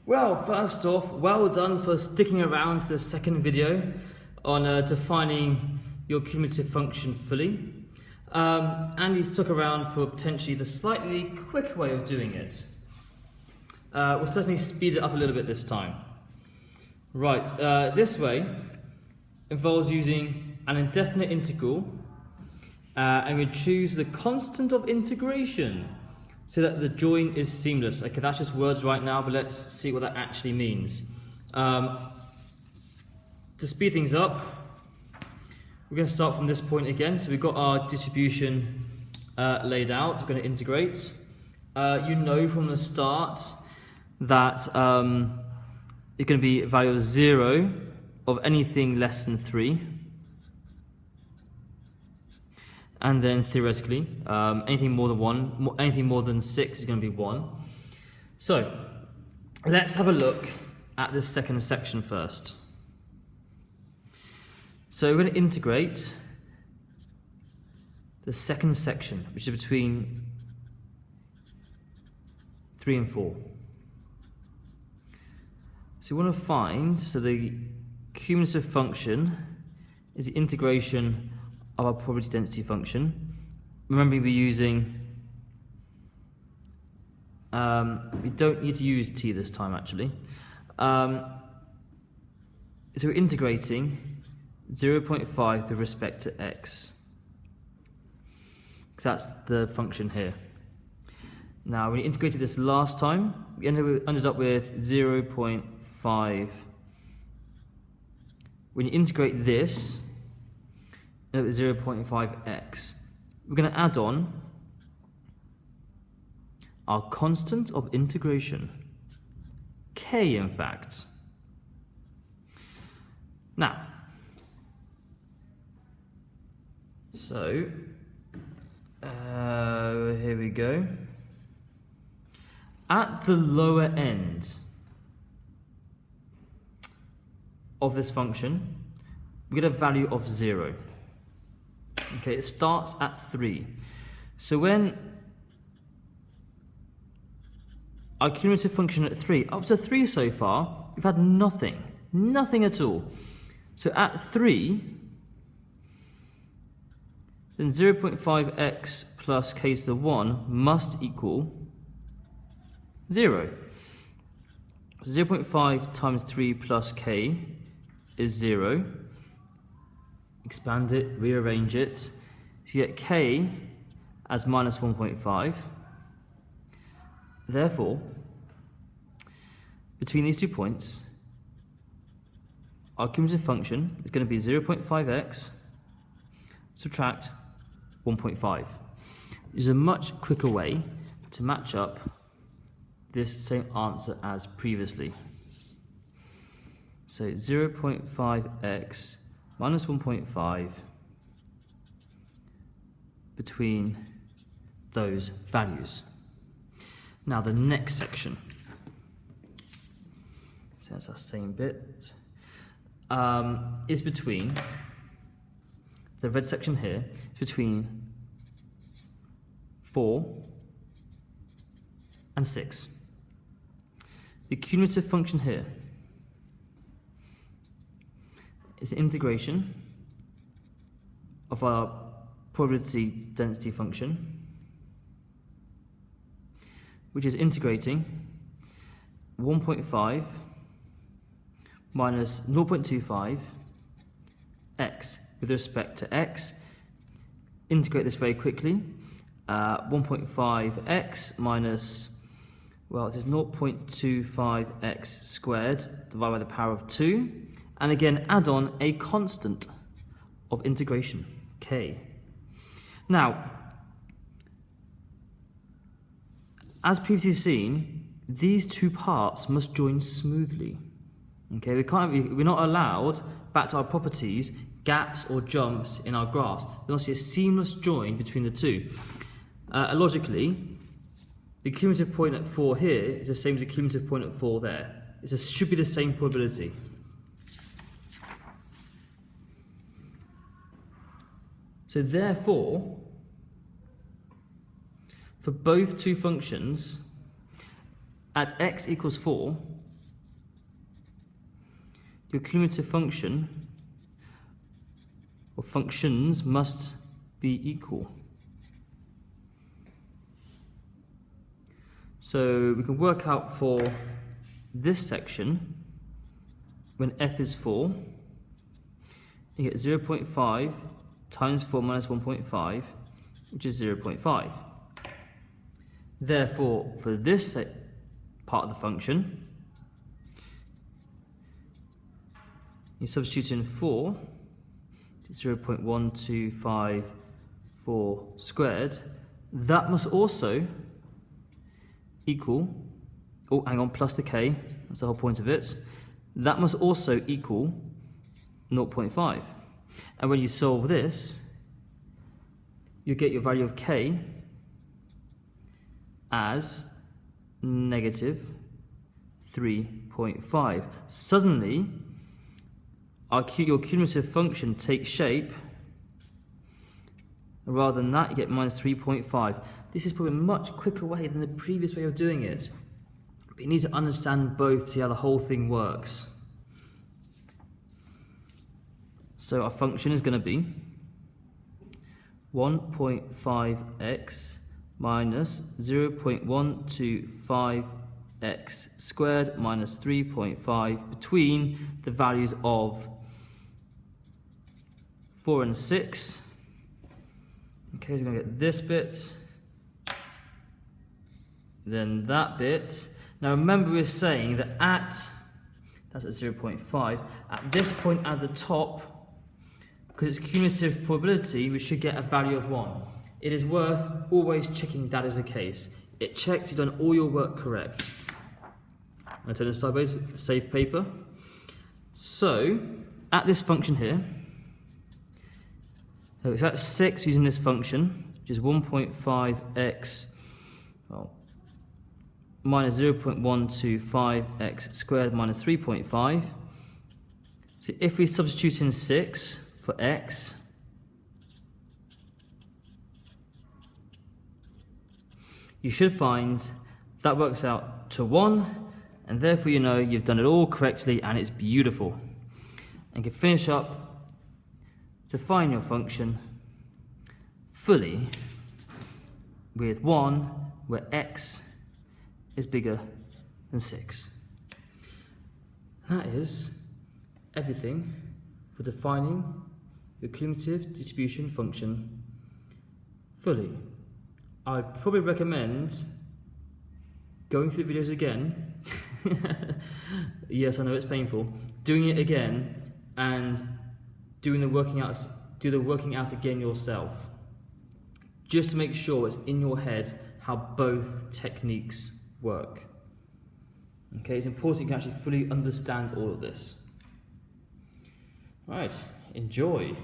Well, first off, well done for sticking around to the second video on defining your cumulative function fully. And you stuck around for potentially the slightly quicker way of doing it. We'll certainly speed it up a little bit this time. Right, this way involves using an indefinite integral and we choose the constant of integration so that the join is seamless. Okay, that's just words right now, but let's see what that actually means. To speed things up, we're going to start from this point again. So we've got our distribution laid out. We're going to integrate. You know from the start that it's going to be a value of 0 of anything less than 3. And then theoretically, anything more than 1, anything more than 6 is going to be 1. So let's have a look at this second section first. So we're going to integrate the second section, which is between 3 and 4. So we want to find, so the cumulative function is the integration of our probability density function. Remember, we're using, we don't need to use t this time actually. So we're integrating 0.5 with respect to x, because that's the function here. Now, when you integrated this last time, we ended up with 0.5. When you integrate this, you end up with 0.5x. We're going to add on our constant of integration, k in fact. Now, so here we go. At the lower end of this function, we get a value of 0. Okay, it starts at 3. So when our cumulative function at 3, up to 3 so far, we've had nothing at all. So at 3, then 0.5x plus k to the 1 must equal 0. So 0.5 times 3 plus k is 0. Expand it, rearrange it. So you get k as minus 1.5. Therefore, between these 2 points, our cumulative function is going to be 0.5x subtract 1.5. Which is a much quicker way to match up this same answer as previously. So 0.5x minus 1.5 between those values. Now the next section, so that's our same bit, is between, the red section here, is between 4 and 6. The cumulative function here is the integration of our probability density function, which is integrating 1.5 minus 0.25 x with respect to x. Integrate this very quickly. 1.5x minus, well, it is 0.25x squared divided by the power of 2. And again, add on a constant of integration, k. Now, as previously seen, these 2 parts must join smoothly. Okay, we're not allowed, back to our properties, gaps or jumps in our graphs. There must be a seamless join between the 2. Logically, the cumulative point at 4 here is the same as the cumulative point at 4 there. It should be the same probability. So therefore, for both 2 functions, at x equals 4, your cumulative function or functions must be equal. So we can work out for this section, when f is 4, you get 0.5 times 4 minus 1.5, which is 0.5. Therefore, for this part of the function, you substitute in 4, 0.1254 squared. That must also equal, oh, hang on, plus the k, that's the whole point of it. That must also equal 0.5. And when you solve this, you get your value of k as negative 3.5. Suddenly, your cumulative function takes shape. Rather than that, you get minus 3.5. This is probably a much quicker way than the previous way of doing it. But you need to understand both to see how the whole thing works. So our function is going to be 1.5x minus 0.125x squared minus 3.5 between the values of 4 and 6. Okay, we're going to get this bit, then that bit. Now remember, we're saying that that's at 0.5, at this point at the top, because it's cumulative probability, we should get a value of 1. It is worth always checking that is the case. It checks you've done all your work correct. I'm going to turn this sideways, save paper. So, at this function here, so it's at 6 using this function, which is 1.5x, well, minus 0.125x squared minus 3.5. So if we substitute in 6 for x, you should find that works out to 1, and therefore you know you've done it all correctly and it's beautiful. And you can finish up to find your function fully with 1 where x is bigger than 6. That is everything for defining your cumulative distribution function fully. I'd probably recommend going through the videos again. Yes, I know it's painful. Doing it again and do the working out again yourself, just to make sure it's in your head how both techniques work. Okay, it's important you can actually fully understand all of this. Right, enjoy.